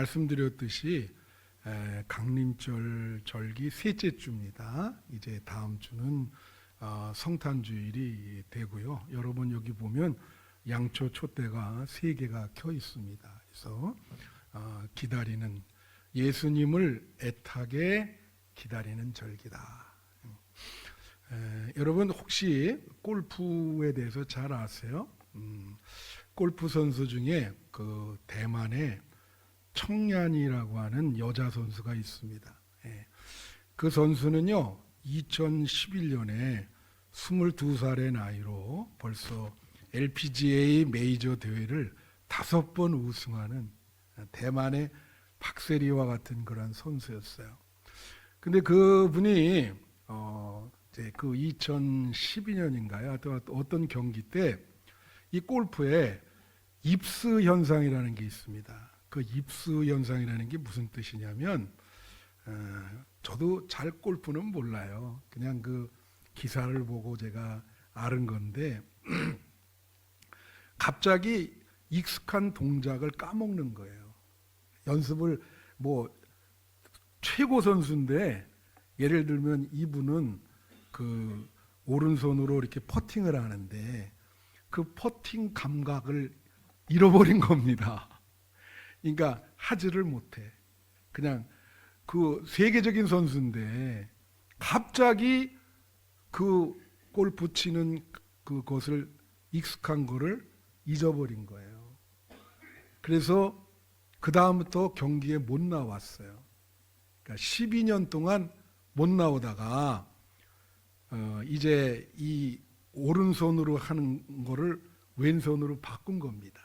말씀드렸듯이 강림절 절기 셋째 주입니다. 이제 다음 주는 성탄주일이 되고요. 여러분 여기 보면 양초 촛대가 3개가 켜 있습니다. 그래서 기다리는 예수님을 애타게 기다리는 절기다. 여러분 혹시 골프에 대해서 잘 아세요? 골프 선수 중에 그 대만의 청년이라고 하는 여자 선수가 있습니다. 그 선수는요 2011년에 22살의 나이로 벌써 LPGA 메이저 대회를 5번 우승하는 대만의 박세리와 같은 그런 선수였어요. 근데 그분이 이제 그 2012년인가요? 어떤 경기 때 이 골프에 입스 현상이라는 게 있습니다. 그 입스 현상이라는 게 무슨 뜻이냐면 저도 잘 골프는 몰라요. 그냥 그 기사를 보고 제가 아는 건데 갑자기 익숙한 동작을 까먹는 거예요. 연습을 뭐 최고 선수인데 예를 들면 이분은 그 오른손으로 이렇게 퍼팅을 하는데 그 퍼팅 감각을 잃어버린 겁니다. 그러니까 하지를 못해. 그냥 그 세계적인 선수인데 갑자기 그 골프 치는 그것을 익숙한 거를 잊어버린 거예요. 그래서 그 다음부터 경기에 못 나왔어요. 그러니까 12년 동안 못 나오다가 이제 이 오른손으로 하는 거를 왼손으로 바꾼 겁니다.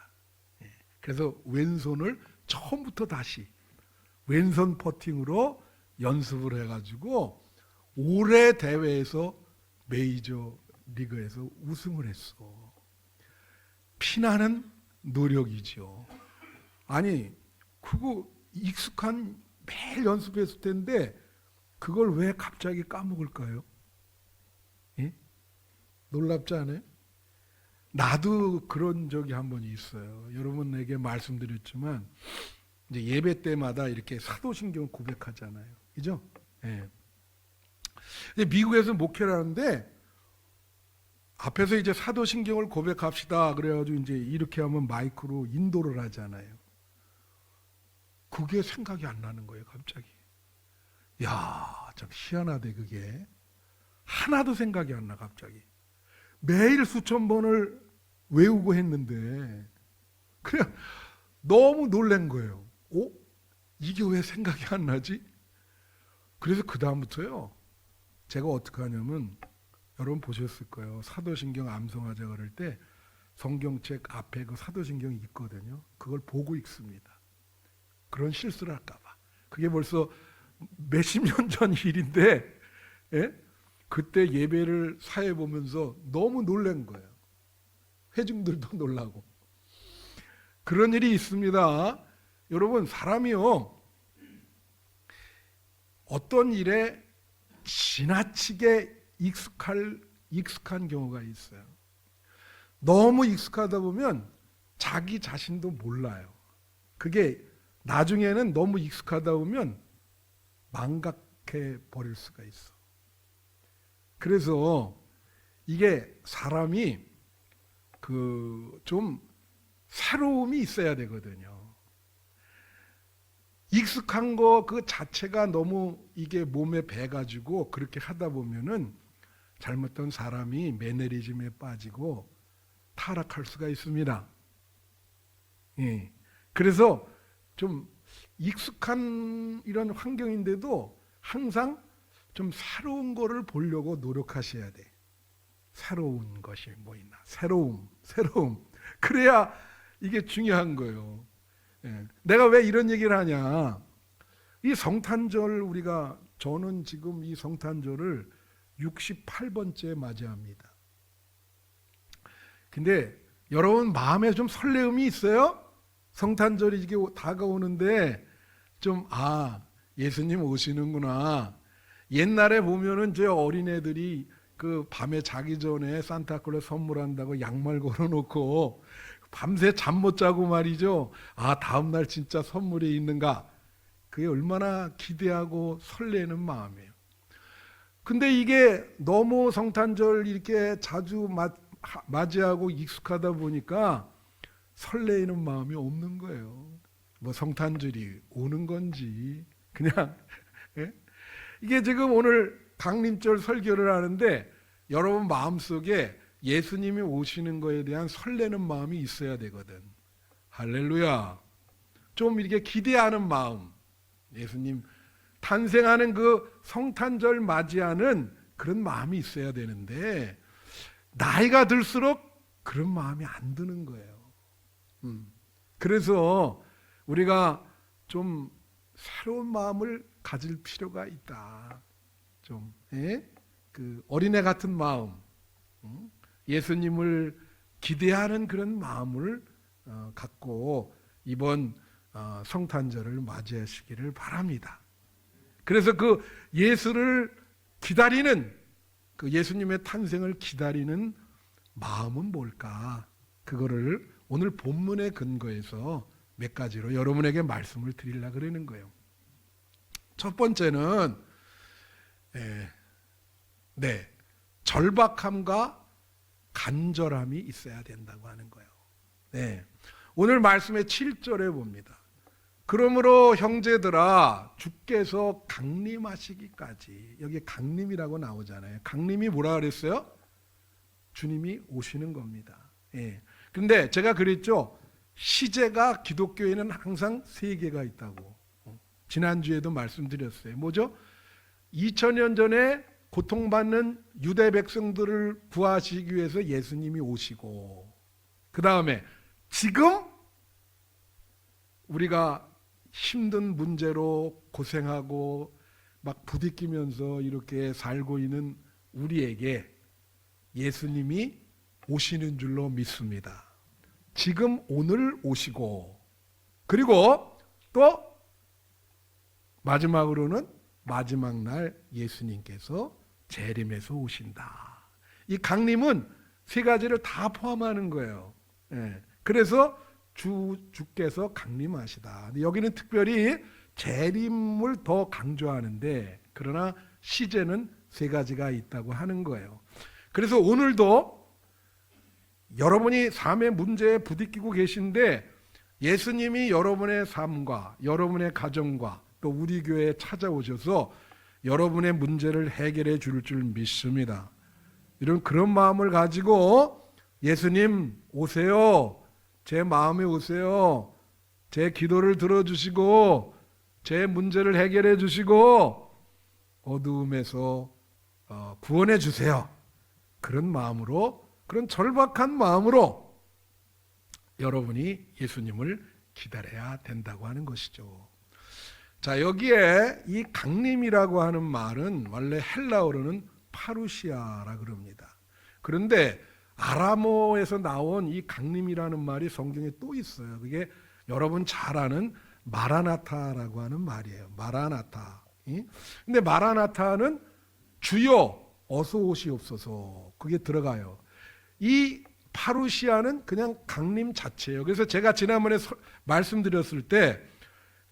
그래서 왼손을 처음부터 다시 왼손 퍼팅으로 연습을 해가지고 올해 대회에서 메이저 리그에서 우승을 했어. 피나는 노력이죠. 아니 그거 익숙한 매일 연습했을 텐데 그걸 왜 갑자기 까먹을까요? 예? 놀랍지 않아요? 나도 그런 적이 한 번 있어요. 여러분에게 말씀드렸지만 이제 예배 때마다 이렇게 사도신경을 고백하잖아요. 그죠? 예. 미국에서 목회를 하는데 앞에서 이제 사도신경을 고백합시다. 그래가지고 이제 이렇게 하면 마이크로 인도를 하잖아요. 그게 생각이 안 나는 거예요, 갑자기. 야, 참 희한하대, 그게. 하나도 생각이 안 나, 갑자기. 매일 수천 번을 외우고 했는데, 그냥 너무 놀란 거예요. 이게 왜 생각이 안 나지? 그래서 그다음부터요, 제가 어떻게 하냐면, 여러분 보셨을 거예요. 사도신경 암송하자 그럴 때 성경책 앞에 그 사도신경이 있거든요. 그걸 보고 읽습니다. 그런 실수를 할까봐. 그게 벌써 몇십 년 전 일인데, 예? 그때 예배를 사회 보면서 너무 놀란 거예요. 회중들도 놀라고. 그런 일이 있습니다. 여러분, 사람이요, 어떤 일에 지나치게 익숙한 경우가 있어요. 너무 익숙하다 보면 자기 자신도 몰라요. 그게 나중에는 너무 익숙하다 보면 망각해 버릴 수가 있어. 그래서 이게 사람이 좀 새로움이 있어야 되거든요. 익숙한 거 그 자체가 너무 이게 몸에 배가지고 그렇게 하다 보면은 잘못된 사람이 매너리즘에 빠지고 타락할 수가 있습니다. 예. 그래서 좀 익숙한 이런 환경인데도 항상 좀 새로운 거를 보려고 노력하셔야 돼. 새로운 것이 뭐 있나? 새로움. 그래야 이게 중요한 거예요. 예. 내가 왜 이런 얘기를 하냐? 이 성탄절 저는 지금 이 성탄절을 68번째 맞이합니다. 근데 여러분 마음에 좀 설레움이 있어요? 성탄절이 이게 다가오는데 좀 예수님 오시는구나. 옛날에 보면은 저 어린애들이 그 밤에 자기 전에 산타클로스 선물한다고 양말 걸어놓고 밤새 잠 못 자고 말이죠. 아, 다음날 진짜 선물이 있는가? 그게 얼마나 기대하고 설레는 마음이에요. 근데 이게 너무 성탄절 이렇게 자주 맞이하고 익숙하다 보니까 설레이는 마음이 없는 거예요. 뭐 성탄절이 오는 건지 그냥 예? 이게 지금 오늘 강림절 설교를 하는데 여러분 마음속에 예수님이 오시는 거에 대한 설레는 마음이 있어야 되거든. 할렐루야. 좀 이렇게 기대하는 마음, 예수님 탄생하는 그 성탄절 맞이하는 그런 마음이 있어야 되는데 나이가 들수록 그런 마음이 안 드는 거예요. 그래서 우리가 좀 새로운 마음을 가질 필요가 있다. 좀 그 어린애 같은 마음, 예수님을 기대하는 그런 마음을 갖고 이번 성탄절을 맞이하시기를 바랍니다. 그래서 그 예수를 기다리는 그 예수님의 탄생을 기다리는 마음은 뭘까? 그거를 오늘 본문의 근거에서 몇 가지로 여러분에게 말씀을 드리려고 그러는 거예요. 첫 번째는 절박함과 간절함이 있어야 된다고 하는 거예요. 오늘 말씀의 7절에 봅니다. 그러므로 형제들아 주께서 강림하시기까지, 여기 강림이라고 나오잖아요. 강림이 뭐라 그랬어요? 주님이 오시는 겁니다. 그런데 제가 그랬죠. 시제가 기독교에는 항상 3개가 있다고. 지난주에도 말씀드렸어요. 뭐죠? 2000년 전에 고통받는 유대 백성들을 구하시기 위해서 예수님이 오시고, 그 다음에 지금 우리가 힘든 문제로 고생하고 막 부딪히면서 이렇게 살고 있는 우리에게 예수님이 오시는 줄로 믿습니다. 지금 오늘 오시고, 그리고 또 마지막으로는 마지막 날 예수님께서 재림해서 오신다. 이 강림은 3가지를 다 포함하는 거예요. 그래서 주께서 강림하시다. 여기는 특별히 재림을 더 강조하는데, 그러나 시제는 3가지가 있다고 하는 거예요. 그래서 오늘도 여러분이 삶의 문제에 부딪히고 계신데 예수님이 여러분의 삶과 여러분의 가정과 또 우리 교회에 찾아오셔서 여러분의 문제를 해결해 줄 믿습니다. 이런 그런 마음을 가지고 예수님 오세요. 제 마음에 오세요. 제 기도를 들어주시고 제 문제를 해결해 주시고 어두움에서 구원해 주세요. 그런 마음으로, 그런 절박한 마음으로 여러분이 예수님을 기다려야 된다고 하는 것이죠. 자, 여기에 이 강림이라고 하는 말은 원래 헬라어로는 파루시아라 그럽니다. 그런데 아람어에서 나온 이 강림이라는 말이 성경에 또 있어요. 그게 여러분 잘 아는 마라나타라고 하는 말이에요. 마라나타. 근데 마라나타는 주여 어서 오시옵소서, 그게 들어가요. 이 파루시아는 그냥 강림 자체예요. 그래서 제가 지난번에 말씀드렸을 때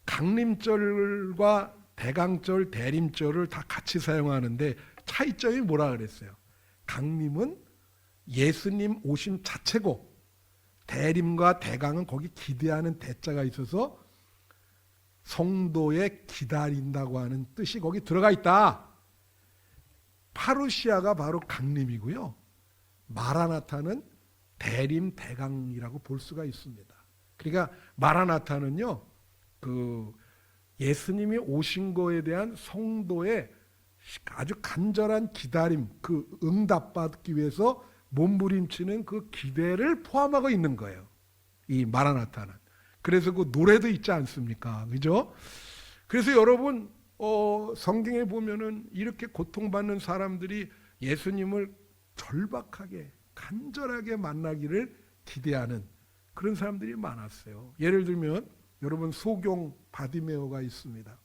강림절과 대강절, 대림절을 다 같이 사용하는데 차이점이 뭐라 그랬어요? 강림은 예수님 오심 자체고, 대림과 대강은 거기 기대하는 대자가 있어서 성도에 기다린다고 하는 뜻이 거기 들어가 있다. 파루시아가 바로 강림이고요. 마라나타는 대림, 대강이라고 볼 수가 있습니다. 그러니까 마라나타는요, 그 예수님이 오신 거에 대한 성도의 아주 간절한 기다림, 그 응답받기 위해서 몸부림치는 그 기대를 포함하고 있는 거예요. 이 마라나타는. 그래서 그 노래도 있지 않습니까? 그죠? 그래서 여러분 성경에 보면은 이렇게 고통받는 사람들이 예수님을 절박하게 간절하게 만나기를 기대하는 그런 사람들이 많았어요. 예를 들면 여러분 소경 바디메오가 있습니다.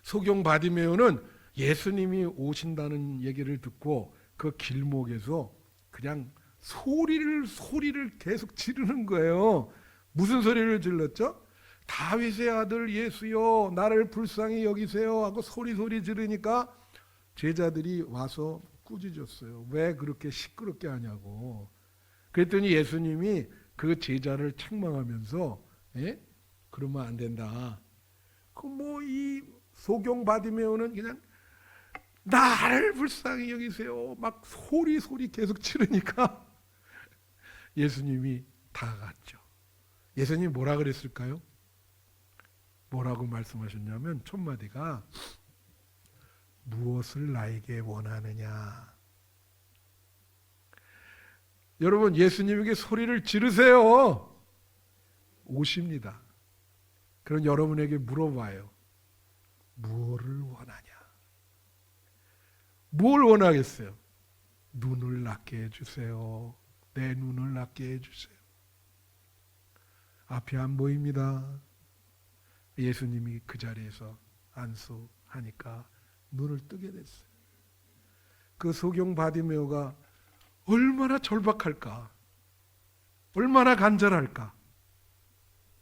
소경 바디메오는 예수님이 오신다는 얘기를 듣고 그 길목에서 그냥 소리를 계속 지르는 거예요. 무슨 소리를 질렀죠? 다윗의 아들 예수여 나를 불쌍히 여기세요 하고 소리 지르니까 제자들이 와서 꾸짖었어요. 왜 그렇게 시끄럽게 하냐고. 그랬더니 예수님이 그 제자를 책망하면서 그러면 안 된다. 그 뭐 이 소경 바디메오는 그냥 나를 불쌍히 여기세요 막 소리 계속 치르니까 예수님이 다가갔죠. 예수님이 뭐라 그랬을까요? 뭐라고 말씀하셨냐면 첫 마디가 무엇을 나에게 원하느냐. 여러분 예수님에게 소리를 지르세요. 오십니다. 그럼 여러분에게 물어봐요. 무엇을 원하냐? 뭘 원하겠어요? 눈을 낫게 해주세요. 내 눈을 낫게 해주세요. 앞이 안 보입니다. 예수님이 그 자리에서 안수하니까 눈을 뜨게 됐어요. 그 소경 바디메오가 얼마나 절박할까? 얼마나 간절할까?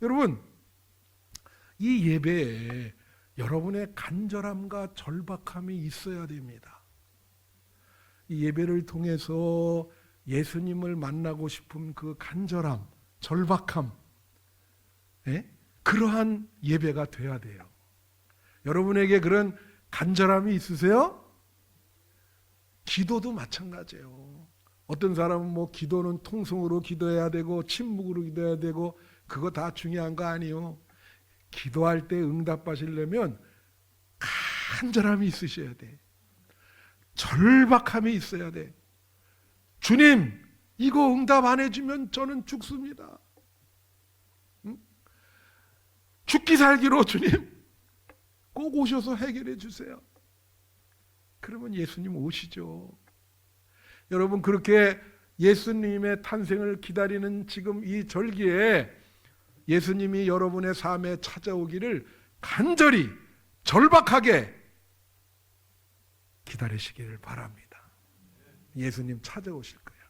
여러분, 이 예배에 여러분의 간절함과 절박함이 있어야 됩니다. 이 예배를 통해서 예수님을 만나고 싶은 그 간절함, 절박함, 그러한 예배가 돼야 돼요. 여러분에게 그런 간절함이 있으세요? 기도도 마찬가지예요. 어떤 사람은 뭐 기도는 통성으로 기도해야 되고 침묵으로 기도해야 되고 그거 다 중요한 거 아니에요. 기도할 때 응답받으려면 간절함이 있으셔야 돼. 절박함이 있어야 돼. 주님, 이거 응답 안 해주면 저는 죽습니다. 죽기 살기로 주님 꼭 오셔서 해결해 주세요. 그러면 예수님 오시죠. 여러분 그렇게 예수님의 탄생을 기다리는 지금 이 절기에 예수님이 여러분의 삶에 찾아오기를 간절히 절박하게 기다리시기를 바랍니다. 예수님 찾아오실 거예요.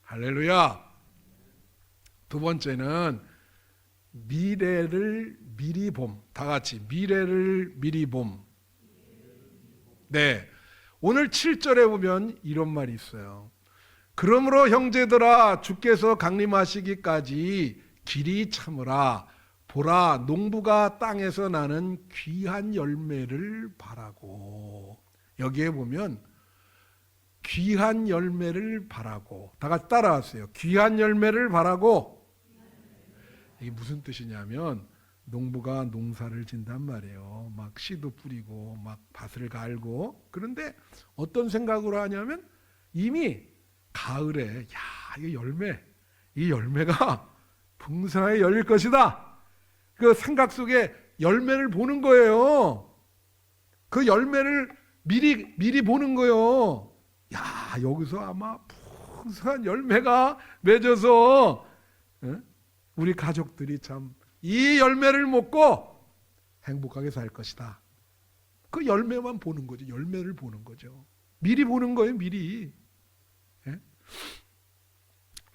할렐루야. 두 번째는 미래를 미리 봄. 다 같이 미래를 미리 봄. 네. 오늘 7절에 보면 이런 말이 있어요. 그러므로 형제들아 주께서 강림하시기까지 길이 참으라. 보라 농부가 땅에서 나는 귀한 열매를 바라고. 여기에 보면 귀한 열매를 바라고. 다 같이 따라하세요. 귀한 열매를 바라고. 이게 무슨 뜻이냐면 농부가 농사를 짓단 말이에요. 막 씨도 뿌리고 막 밭을 갈고. 그런데 어떤 생각으로 하냐면 이미 가을에 이 열매가 풍성하게 열릴 것이다. 그 생각 속에 열매를 보는 거예요. 그 열매를 미리 보는 거예요. 여기서 아마 풍성한 열매가 맺어서 우리 가족들이 참 이 열매를 먹고 행복하게 살 것이다. 그 열매만 보는 거죠. 열매를 보는 거죠. 미리 보는 거예요. 미리.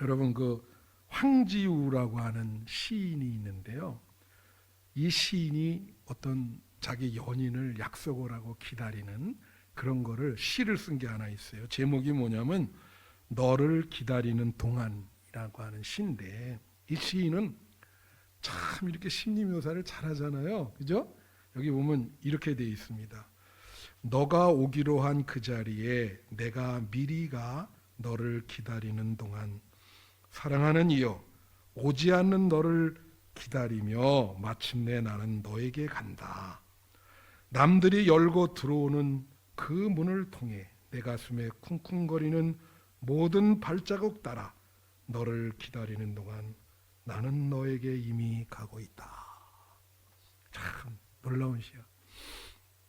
여러분 그 황지우라고 하는 시인이 있는데요. 이 시인이 어떤 자기 연인을 약속을 하고 기다리는 그런 거를 시를 쓴 게 하나 있어요. 제목이 뭐냐면 너를 기다리는 동안이라고 하는 시인데 이 시인은 참 이렇게 심리 묘사를 잘하잖아요. 그죠? 여기 보면 이렇게 되어 있습니다. 너가 오기로 한 그 자리에 내가 미리가 너를 기다리는 동안 사랑하는 이여 오지 않는 너를 기다리며 마침내 나는 너에게 간다. 남들이 열고 들어오는 그 문을 통해 내 가슴에 쿵쿵거리는 모든 발자국 따라 너를 기다리는 동안 나는 너에게 이미 가고 있다. 참 놀라운 시야.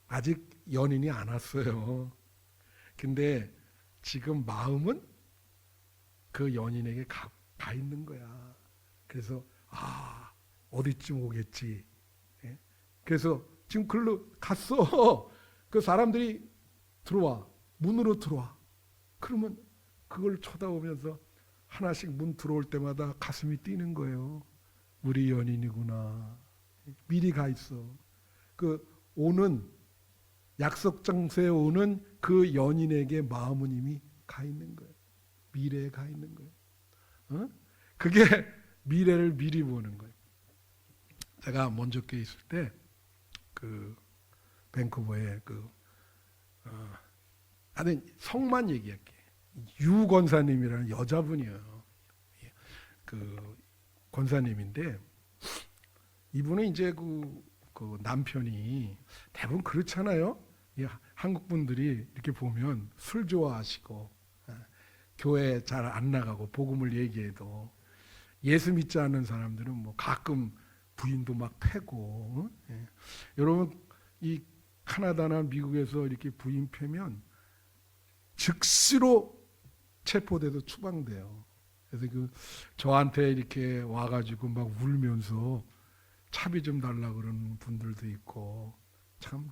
아직 연인이 안 왔어요. 근데 지금 마음은 그 연인에게 가 있는 거야. 그래서 어디쯤 오겠지. 그래서 지금 글로 갔어. 그 사람들이 들어와. 문으로 들어와. 그러면 그걸 쳐다보면서 하나씩 문 들어올 때마다 가슴이 뛰는 거예요. 우리 연인이구나. 미리 가 있어. 그 오는 약속 장소에 오는 그 연인에게 마음은 이미 가 있는 거예요. 미래에 가 있는 거예요. 어? 그게 미래를 미리 보는 거예요. 제가 먼저께 있을 때 그 밴쿠버에 하여튼 성만 얘기할게. 유 권사님이라는 여자분이에요. 그 권사님인데 이분은 이제 그 남편이 대부분 그렇잖아요. 한국 분들이 이렇게 보면 술 좋아하시고 교회 잘 안 나가고 복음을 얘기해도 예수 믿지 않는 사람들은 뭐 가끔 부인도 막 패고 여러분 이 캐나다나 미국에서 이렇게 부인 패면 즉시로 체포돼서 추방돼요. 그래서 저한테 이렇게 와가지고 막 울면서 차비 좀 달라 그러는 분들도 있고 참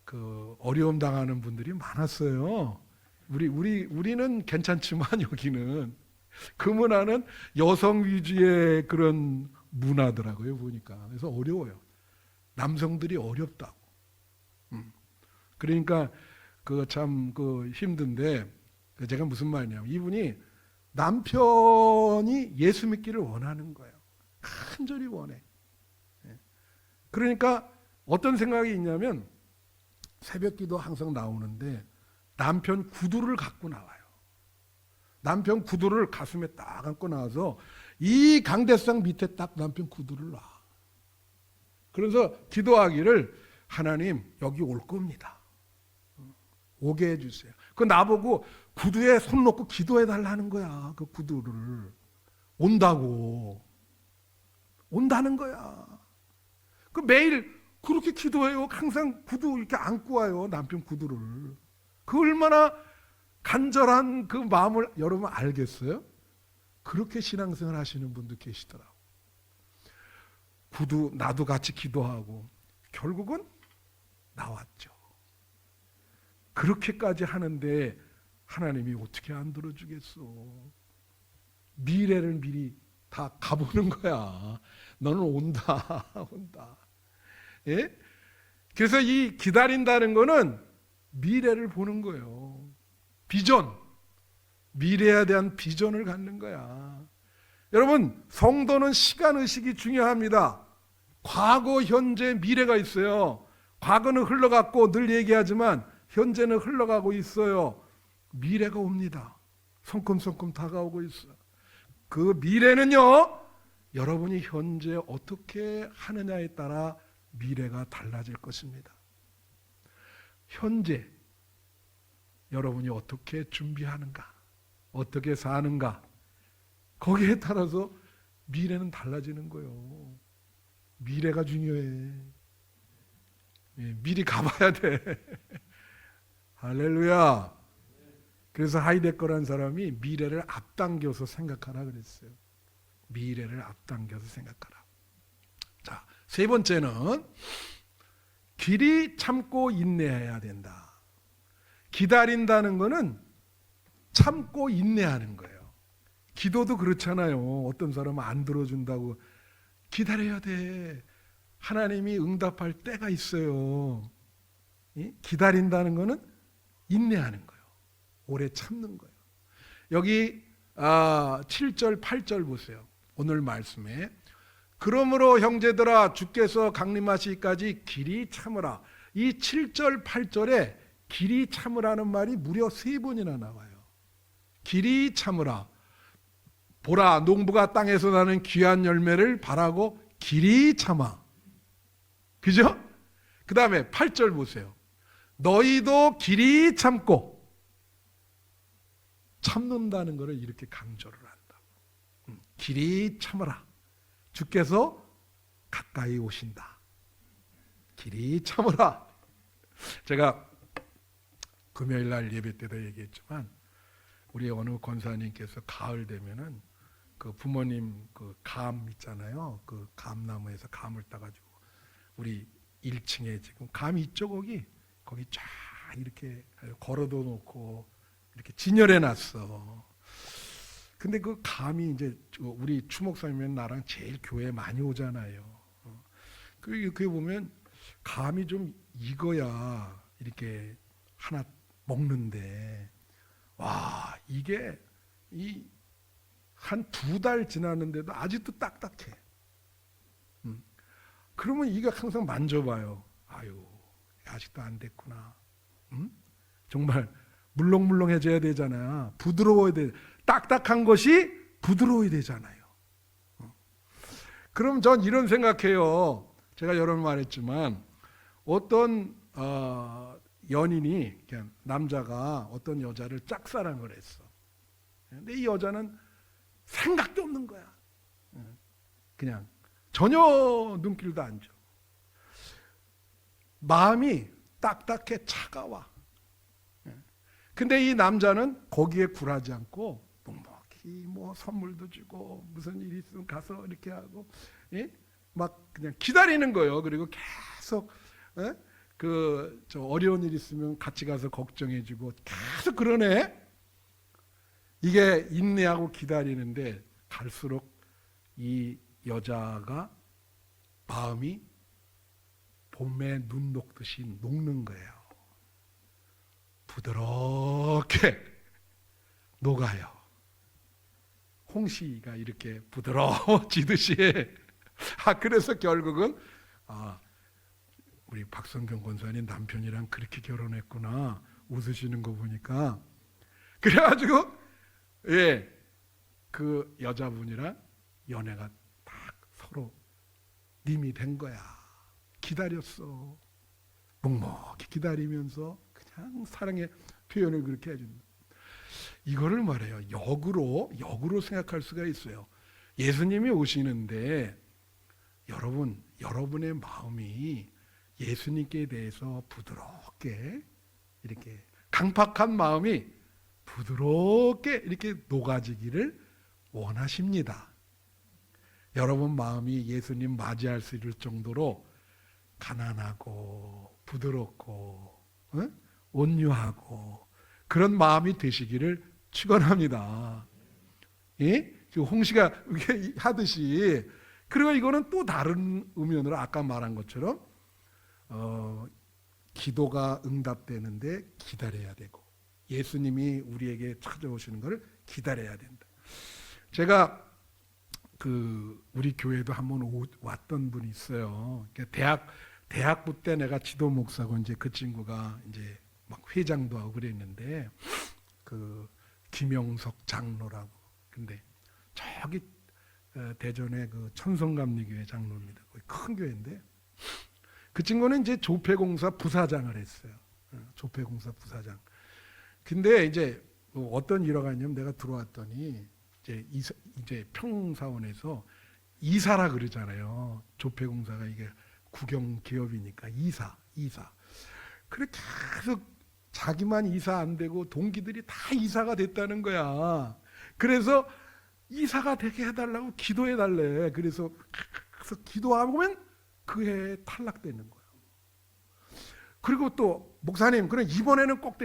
그 어려움 당하는 분들이 많았어요. 우리는 괜찮지만 여기는 그 문화는 여성 위주의 그런 문화더라고요 보니까. 그래서 어려워요. 남성들이 어렵다고. 그러니까 참 힘든데 제가 무슨 말이냐면 이분이 남편이 예수 믿기를 원하는 거예요. 간절히 원해. 그러니까 어떤 생각이 있냐면 새벽기도 항상 나오는데 남편 구두를 갖고 나와요. 남편 구두를 가슴에 딱 안고 나와서 이 강대상 밑에 딱 남편 구두를 놔. 그래서 기도하기를 하나님 여기 올 겁니다. 오게 해주세요. 그 나보고 구두에 손 놓고 기도해 달라는 거야. 그 구두를 온다는 거야. 그 매일 그렇게 기도해요. 항상 구두 이렇게 안고 와요. 남편 구두를. 그 얼마나 간절한 그 마음을 여러분 알겠어요? 그렇게 신앙생활 하시는 분도 계시더라고. 구두 나도 같이 기도하고 결국은 나왔죠. 그렇게까지 하는데 하나님이 어떻게 안 들어주겠어? 미래를 미리 다 가보는 거야. 너는 온다. 예? 그래서 이 기다린다는 거는 미래를 보는 거예요. 비전. 미래에 대한 비전을 갖는 거야. 여러분, 성도는 시간의식이 중요합니다. 과거, 현재, 미래가 있어요. 과거는 흘러갔고 늘 얘기하지만 현재는 흘러가고 있어요. 미래가 옵니다. 성큼성큼 다가오고 있어요. 그 미래는요, 여러분이 현재 어떻게 하느냐에 따라 미래가 달라질 것입니다. 현재 여러분이 어떻게 준비하는가, 어떻게 사는가, 거기에 따라서 미래는 달라지는 거예요. 미래가 중요해. 미리 가봐야 돼. 할렐루야. 그래서 하이데거라는 사람이 미래를 앞당겨서 생각하라 그랬어요. 미래를 앞당겨서 생각하라. 자, 세 번째는 길이 참고 인내해야 된다. 기다린다는 거는 참고 인내하는 거예요. 기도도 그렇잖아요. 어떤 사람은 안 들어준다고 기다려야 돼. 하나님이 응답할 때가 있어요. 기다린다는 거는 인내하는 거예요. 오래 참는 거예요. 여기 7절, 8절 보세요. 오늘 말씀에 그러므로 형제들아 주께서 강림하시기까지 길이 참으라. 이 7절, 8절에 길이 참으라는 말이 무려 3번이나 나와요. 길이 참으라. 보라 농부가 땅에서 나는 귀한 열매를 바라고 길이 참아. 그죠? 그 다음에 8절 보세요. 너희도 길이 참고. 참는다는 것을 이렇게 강조를 한다고. 길이 참으라. 주께서 가까이 오신다. 길이 참으라. 제가 금요일 날 예배 때도 얘기했지만 우리 어느 권사님께서 가을 되면은 그 부모님 그 감 있잖아요. 그 감나무에서 감을 따가지고 우리 1층에 지금 감이 있죠 거기 쫙 이렇게 걸어둬 놓고 이렇게 진열해 놨어. 근데 그 감이 이제 우리 추목사님은 나랑 제일 교회 많이 오잖아요. 그게 보면 감이 좀 익어야 이렇게 하나 먹는데, 와, 이게 한 2달 지났는데도 아직도 딱딱해. 그러면 이거 항상 만져봐요. 아유, 아직도 안 됐구나. 정말 물렁물렁해져야 되잖아요. 부드러워야 돼. 딱딱한 것이 부드러워야 되잖아요. 그럼 전 이런 생각해요. 제가 여러 번 말했지만 어떤 연인이, 그냥 남자가 어떤 여자를 짝사랑을 했어. 근데 이 여자는 생각도 없는 거야. 그냥 전혀 눈길도 안 줘. 마음이 딱딱해, 차가워. 근데 이 남자는 거기에 굴하지 않고 묵묵히 뭐 선물도 주고 무슨 일이 있으면 가서 이렇게 하고, 예? 막 그냥 기다리는 거예요. 그리고 계속 저 어려운 일 있으면 같이 가서 걱정해주고 계속 그러네. 이게 인내하고 기다리는데 갈수록 이 여자가 마음이 봄에 눈 녹듯이 녹는 거예요. 부드럽게 녹아요. 홍시가 이렇게 부드러워지듯이. 그래서 결국은 우리 박성경 권사님 남편이랑 그렇게 결혼했구나, 웃으시는 거 보니까. 그래가지고 그 여자분이랑 연애가 딱 서로 님이 된 거야. 기다렸어. 묵묵히 기다리면서 그냥 사랑의 표현을 그렇게 해준다. 이거를 말해요. 역으로 생각할 수가 있어요. 예수님이 오시는데 여러분의 마음이 예수님께 대해서 부드럽게, 이렇게 강팍한 마음이 부드럽게 이렇게 녹아지기를 원하십니다. 여러분 마음이 예수님 맞이할 수 있을 정도로 가난하고 부드럽고 온유하고 그런 마음이 되시기를 축원합니다. 예? 홍시가 하듯이. 그리고 이거는 또 다른 의미로 아까 말한 것처럼 기도가 응답되는데 기다려야 되고, 예수님이 우리에게 찾아오시는 것을 기다려야 된다. 제가 우리 교회도 한번 왔던 분이 있어요. 대학부 때 내가 지도 목사고, 이제 그 친구가 이제 막 회장도 하고 그랬는데, 김영석 장로라고. 근데 저기 대전의 그 천성감리교회 장로입니다. 거의 큰 교회인데, 그 친구는 이제 조폐공사 부사장을 했어요. 조폐공사 부사장. 근데 이제 어떤 일화가 있냐면, 내가 들어왔더니 이제 평사원에서 이사라 그러잖아요. 조폐공사가 이게 국영 기업이니까 이사. 그래 계속 자기만 이사 안 되고 동기들이 다 이사가 됐다는 거야. 그래서 이사가 되게 해달라고 기도해달래. 그래서 기도하면 그 해에 탈락되는 거야. 그리고 또 목사님, 그럼 이번에는 꼭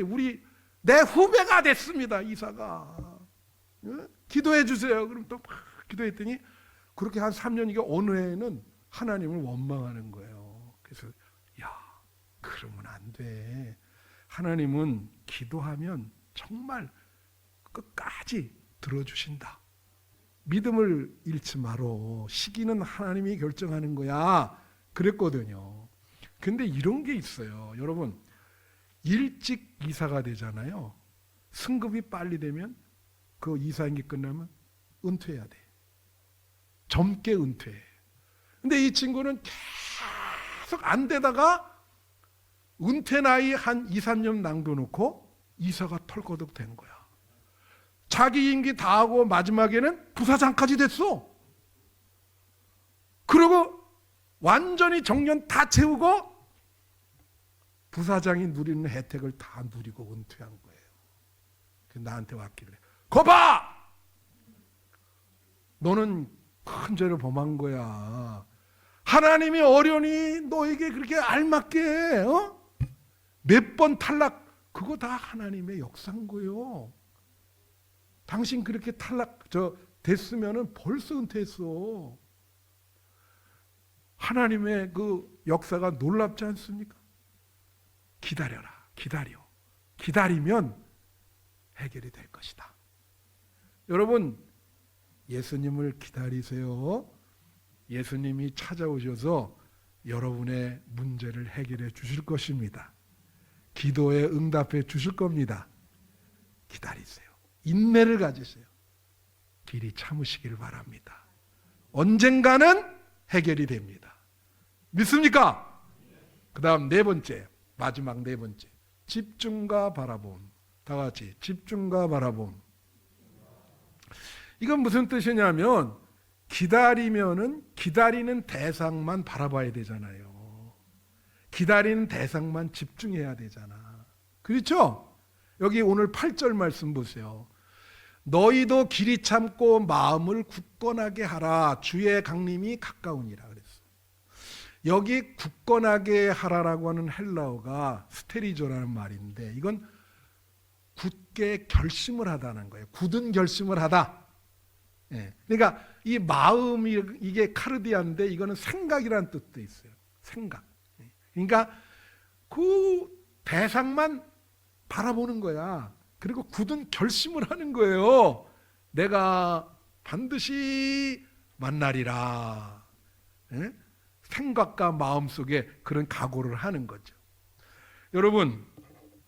내 후배가 됐습니다, 이사가. 기도해 주세요. 그럼 또 막 기도했더니 그렇게 한 3년, 이게 어느 해에는 하나님을 원망하는 거예요. 그래서 그러면 안 돼. 하나님은 기도하면 정말 끝까지 들어주신다. 믿음을 잃지 마라. 시기는 하나님이 결정하는 거야. 그랬거든요. 근데 이런 게 있어요. 여러분, 일찍 이사가 되잖아요. 승급이 빨리 되면 그 이사임기 끝나면 은퇴해야 돼. 젊게 은퇴해. 근데 이 친구는 계속 안 되다가 은퇴 나이 한 2, 3년 남겨놓고 이사가 털거덕 된 거야. 자기 임기 다 하고 마지막에는 부사장까지 됐어. 그리고 완전히 정년 다 채우고 부사장이 누리는 혜택을 다 누리고 은퇴한 거예요. 나한테 왔길래, 거봐! 너는 큰 죄를 범한 거야. 하나님이 어련히 너에게 그렇게 알맞게 몇 번 탈락, 그거 다 하나님의 역사인 거예요. 당신 그렇게 됐으면은 벌써 은퇴했어. 하나님의 그 역사가 놀랍지 않습니까? 기다려라. 기다려. 기다리면 해결이 될 것이다. 여러분, 예수님을 기다리세요. 예수님이 찾아오셔서 여러분의 문제를 해결해 주실 것입니다. 기도에 응답해 주실 겁니다. 기다리세요. 인내를 가지세요. 길이 참으시길 바랍니다. 언젠가는 해결이 됩니다. 믿습니까? 그 다음 네 번째, 마지막 네 번째, 집중과 바라봄. 다 같이 집중과 바라봄. 이건 무슨 뜻이냐면 기다리면은 기다리는 대상만 바라봐야 되잖아요. 기다리는 대상만 집중해야 되잖아. 그렇죠? 여기 오늘 8절 말씀 보세요. 너희도 길이 참고 마음을 굳건하게 하라. 주의 강림이 가까우니라 그랬어. 여기 굳건하게 하라라고 하는 헬라어가 스테리조라는 말인데 이건 굳게 결심을 하다는 거예요. 굳은 결심을 하다. 예. 그러니까 이 마음이 이게 카르디아인데 이거는 생각이라는 뜻도 있어요. 생각. 예. 그러니까 그 대상만 바라보는 거야. 그리고 굳은 결심을 하는 거예요. 내가 반드시 만나리라. 예? 생각과 마음 속에 그런 각오를 하는 거죠. 여러분,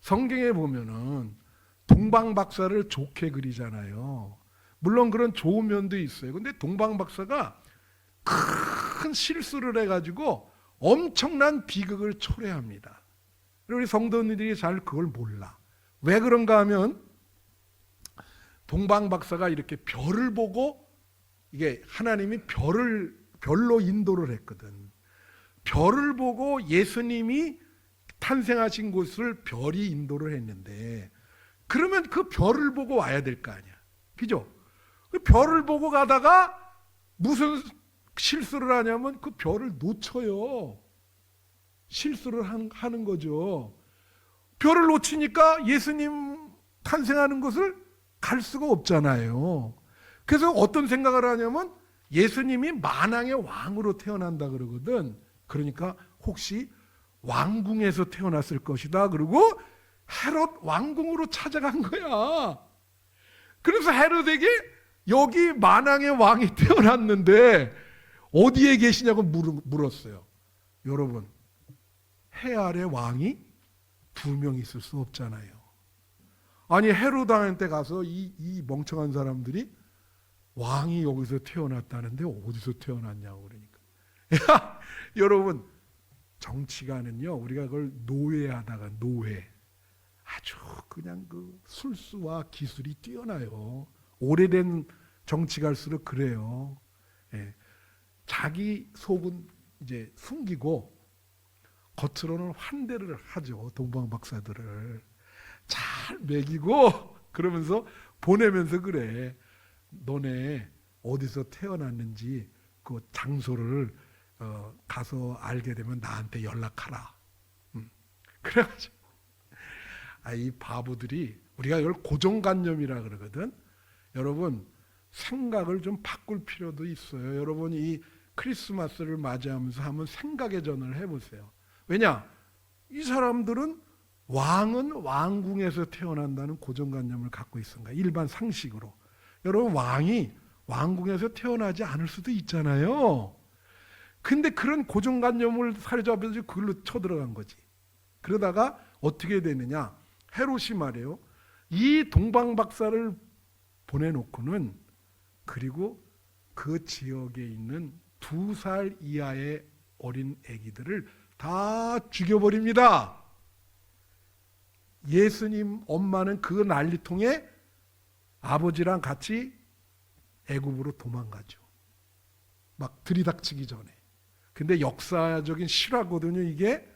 성경에 보면은 동방박사를 좋게 그리잖아요. 물론 그런 좋은 면도 있어요. 근데 동방박사가 큰 실수를 해가지고 엄청난 비극을 초래합니다. 우리 성도님들이 잘 그걸 몰라. 왜 그런가 하면 동방박사가 이렇게 별을 보고 이게 하나님이 별로 인도를 했거든. 별을 보고 예수님이 탄생하신 곳을 별이 인도를 했는데 그러면 그 별을 보고 와야 될 거 아니야. 그죠? 그 별을 보고 가다가 무슨 실수를 하냐면 그 별을 놓쳐요. 실수를 하는 거죠. 별을 놓치니까 예수님 탄생하는 것을 갈 수가 없잖아요. 그래서 어떤 생각을 하냐면 예수님이 만왕의 왕으로 태어난다 그러거든. 그러니까 혹시 왕궁에서 태어났을 것이다. 그리고 헤롯 왕궁으로 찾아간 거야. 그래서 헤롯에게 여기 만왕의 왕이 태어났는데 어디에 계시냐고 물었어요. 여러분, 해 아래 왕이 두 명 있을 수 없잖아요. 아니 헤롯한테 가서 이 멍청한 사람들이 왕이 여기서 태어났다는데 어디서 태어났냐고 그러니까. 야, 여러분, 정치가는요 우리가 그걸 노예하다가 노예. 아주 그냥 그 술수와 기술이 뛰어나요. 오래된 정치갈수록 그래요. 예. 자기 속은 이제 숨기고 겉으로는 환대를 하죠. 동방박사들을 잘 먹이고 그러면서 보내면서 그래. 너네 어디서 태어났는지 그 장소를 가서 알게 되면 나한테 연락하라. 그래가지고 이 바보들이 우리가 이걸 고정관념이라 그러거든. 여러분 생각을 좀 바꿀 필요도 있어요. 여러분 이 크리스마스를 맞이하면서 한번 생각의 전을 해보세요. 왜냐? 이 사람들은 왕은 왕궁에서 태어난다는 고정관념을 갖고 있습니다. 일반 상식으로. 여러분 왕이 왕궁에서 태어나지 않을 수도 있잖아요. 근데 그런 고정관념을 사로잡아서 그걸로 쳐들어간 거지. 그러다가 어떻게 되느냐? 헤롯이 말이에요. 이 동방박사를 보내놓고는 그리고 그 지역에 있는 2살 이하의 어린 아기들을 다 죽여버립니다. 예수님 엄마는 그 난리통에 아버지랑 같이 애굽으로 도망가죠. 막 들이닥치기 전에. 근데 역사적인 실화거든요 이게.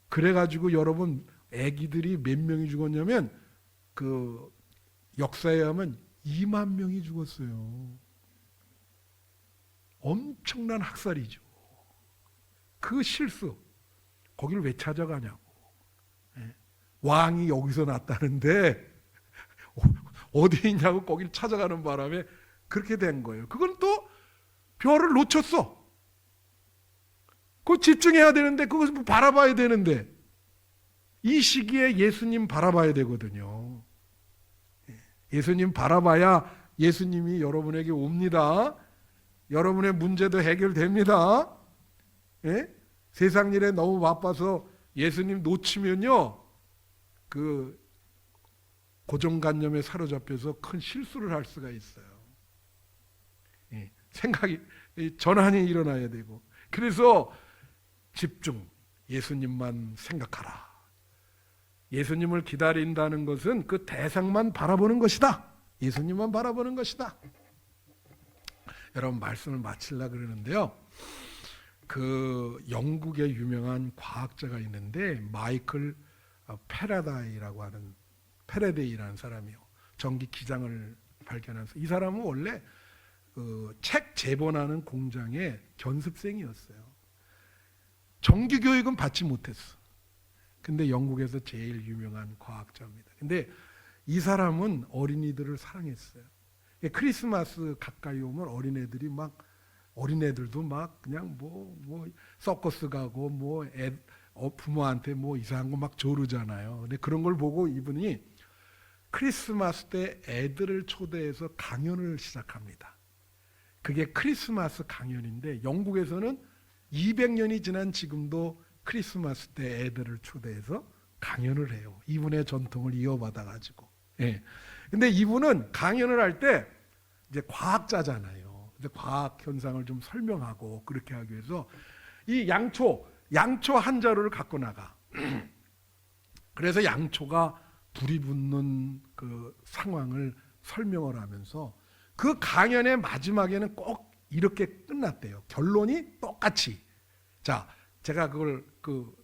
그래가지고 여러분 아기들이 몇 명이 죽었냐면 그 역사에 하면 2만 명이 죽었어요. 엄청난 학살이죠. 그 실수 거기를 왜 찾아가냐고. 왕이 여기서 났다는데 어디 있냐고 거길 찾아가는 바람에 그렇게 된 거예요. 그건 또 별을 놓쳤어. 그거 집중해야 되는데, 그것을 바라봐야 되는데, 이 시기에 예수님 바라봐야 되거든요. 예수님 바라봐야 예수님이 여러분에게 옵니다. 여러분의 문제도 해결됩니다. 예? 세상 일에 너무 바빠서 예수님 놓치면요, 그 고정관념에 사로잡혀서 큰 실수를 할 수가 있어요. 예, 생각이, 전환이 일어나야 되고. 그래서 집중, 예수님만 생각하라. 예수님을 기다린다는 것은 그 대상만 바라보는 것이다. 예수님만 바라보는 것이다. 여러분, 말씀을 마치려고 그러는데요, 그 영국의 유명한 과학자가 있는데 마이클 패러데이라는 사람이요, 전기 기장을 발견한, 이 사람은 원래 그 책 재본하는 공장의 견습생이었어요. 정규 교육은 받지 못했어. 근데 영국에서 제일 유명한 과학자입니다. 근데 이 사람은 어린이들을 사랑했어요. 크리스마스 가까이 오면 어린애들도 막 그냥 뭐 서커스 가고 부모한테 뭐 이상한 거 막 조르잖아요. 근데 그런 걸 보고 이분이 크리스마스 때 애들을 초대해서 강연을 시작합니다. 그게 크리스마스 강연인데, 영국에서는 200년이 지난 지금도 크리스마스 때 애들을 초대해서 강연을 해요. 이분의 전통을 이어받아 가지고. 예. 근데 이분은 강연을 할 때 이제 과학자잖아요. 근데 과학 현상을 좀 설명하고 그렇게 하기 위해서 이 양초 한 자루를 갖고 나가. 그래서 양초가 불이 붙는 그 상황을 설명을 하면서 그 강연의 마지막에는 꼭 이렇게 끝났대요. 결론이 똑같이. 자, 제가 그걸 그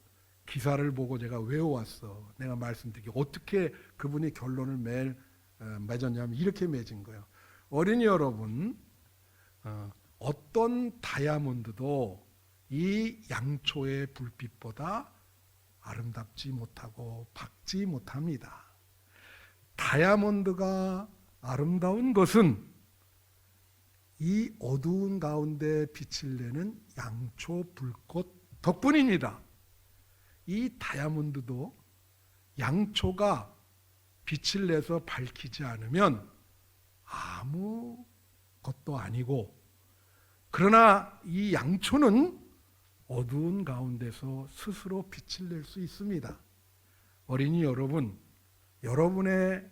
기사를 보고 제가 외워왔어. 내가 말씀드릴게요. 어떻게 그분이 결론을 맺었냐면 이렇게 맺은 거예요. 어린이 여러분, 어떤 다이아몬드도 이 양초의 불빛보다 아름답지 못하고 밝지 못합니다. 다이아몬드가 아름다운 것은 이 어두운 가운데 빛을 내는 양초 불꽃 덕분입니다. 이 다이아몬드도 양초가 빛을 내서 밝히지 않으면 아무것도 아니고, 그러나 이 양초는 어두운 가운데서 스스로 빛을 낼 수 있습니다. 어린이 여러분, 여러분의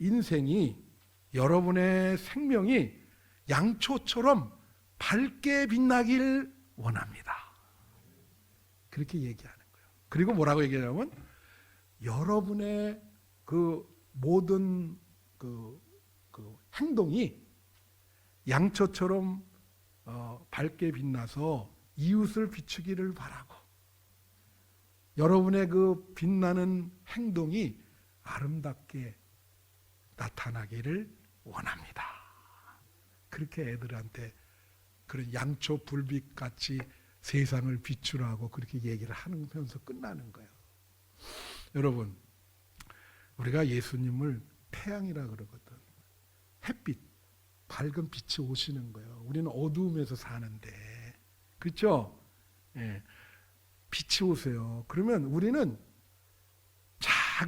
인생이, 여러분의 생명이 양초처럼 밝게 빛나길 원합니다. 그렇게 얘기하는 거예요. 그리고 뭐라고 얘기하냐면, 여러분의 그 모든 그 행동이 양초처럼 밝게 빛나서 이웃을 비추기를 바라고, 여러분의 그 빛나는 행동이 아름답게 나타나기를 원합니다. 그렇게 애들한테 그런 양초 불빛 같이 세상을 비추라고 그렇게 얘기를 하면서 끝나는 거예요. 여러분, 우리가 예수님을 태양이라 그러거든. 햇빛, 밝은 빛이 오시는 거예요. 우리는 어두움에서 사는데, 그렇죠? 예. 빛이 오세요. 그러면 우리는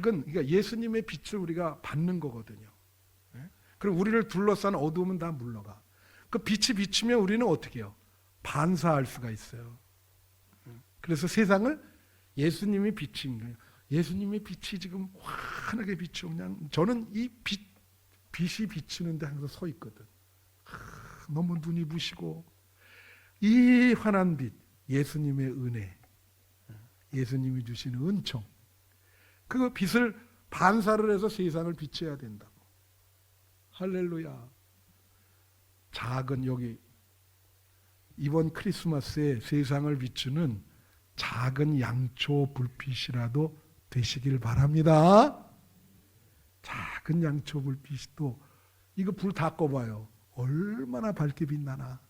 그러니까 예수님의 빛을 우리가 받는 거거든요. 예? 그럼 우리를 둘러싼 어두움은 다 물러가. 그 빛이 비추면 우리는 어떻게 해요? 반사할 수가 있어요. 그래서 세상을 예수님이 비친 거예요. 예수님의 빛이 지금 환하게 비추고, 그냥 저는 이 빛이 비추는데 항상 서 있거든. 너무 눈이 부시고, 이 환한 빛, 예수님의 은혜, 예수님이 주시는 은총, 그 빛을 반사를 해서 세상을 비춰야 된다고. 할렐루야. 작은, 여기 이번 크리스마스에 세상을 비추는 작은 양초 불빛이라도 되시길 바랍니다. 작은 양초 불빛이, 또 이거 불 다 꺼봐요. 얼마나 밝게 빛나나.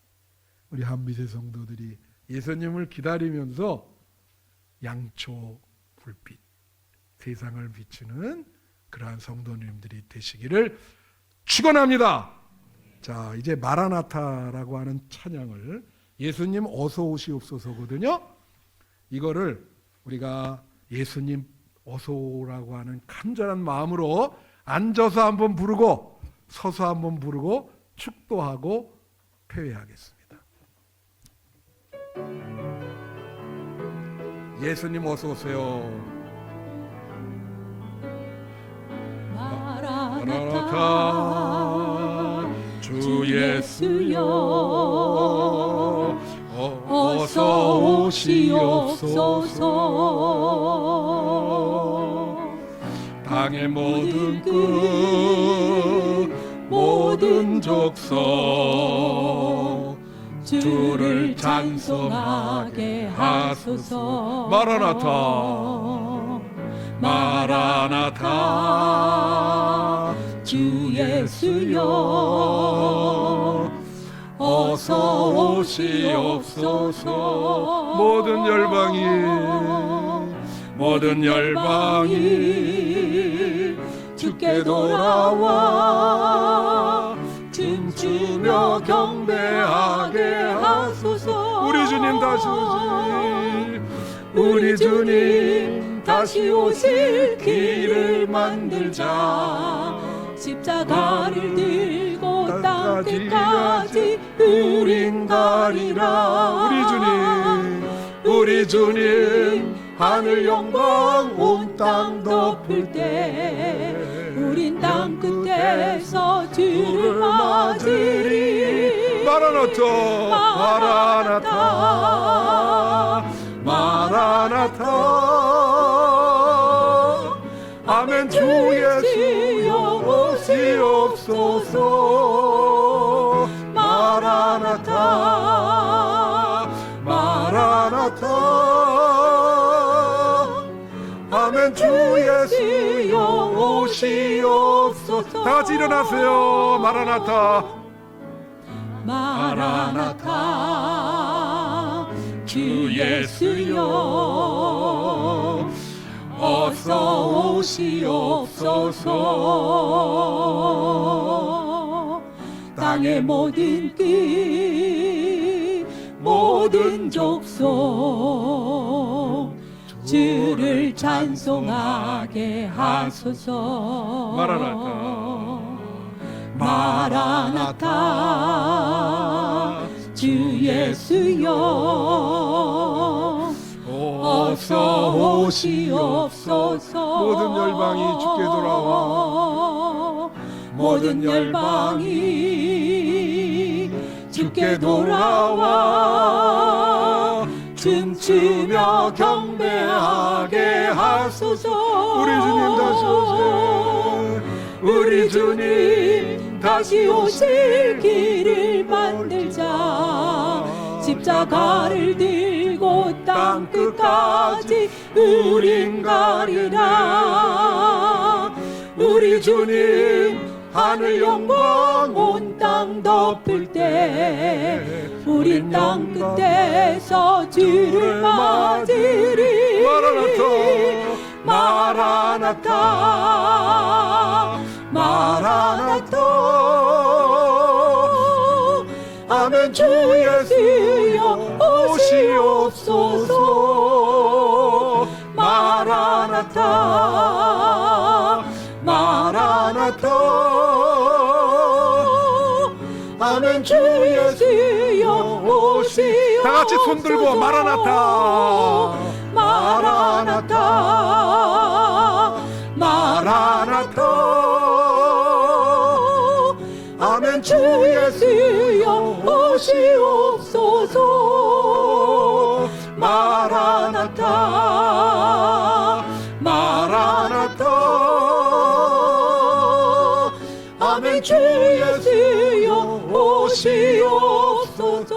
우리 한빛의 성도들이 예수님을 기다리면서 양초 불빛, 세상을 비추는 그러한 성도님들이 되시기를 축원합니다. 자, 이제 마라나타라고 하는 찬양을, 예수님 어서 오시옵소서거든요. 이거를 우리가 예수님 어서 오라고 하는 간절한 마음으로 앉아서 한번 부르고 서서 한번 부르고 축도하고 패회하겠습니다. 예수님 어서 오세요. 마라나타 주 예수여 어서 오시옵소서. 땅의 모든 끝 모든 족속 주를 찬송하게 하소서. 마라나타 마라나타 주 예수여 어서 오시옵소서. 모든 열방이 주께 돌아와 춤추며 경배하게 하소서. 우리 주님 다시 오실, 우리 주님 다시 오실 길을 만들자. 십자가를 들고 땅끝까지 우린 가리라. 우리 주님 하늘 영광 온 땅 덮을 때 우린 땅 끝에서 주를 맞으리. 마라나타 아멘. 주 예수여 오시옵소서. 마라나타 아멘. 주 예수여 오시옵소서. 다 같이 일어나세요. 마라나타 주 예수여 어서 오시옵소서. 땅의 모든 끝 모든 족속 주를 찬송하게 하소서. 마라나타 주 예수여 어서 오시옵소서. 모든 열방이 주께 돌아와 춤추며 경배하게 하소서. 우리 주님 다시 오실 길을 만들자. 십자가를 들고 땅 끝까지 우린 가리라. 우리 주님 하늘 영광 온 땅 덮을 때 우린 땅 끝에서 주를 맞으리. 마라나타 아멘. 주 예수여 오시옵소서. 마라나타 아멘. 주 예수여 오시옵소서. 다 같이 손 들고 마라나타 아멘. 주 예수여 오시옵소서. 마라나타 아멘. 주 예수여 오시옵소서.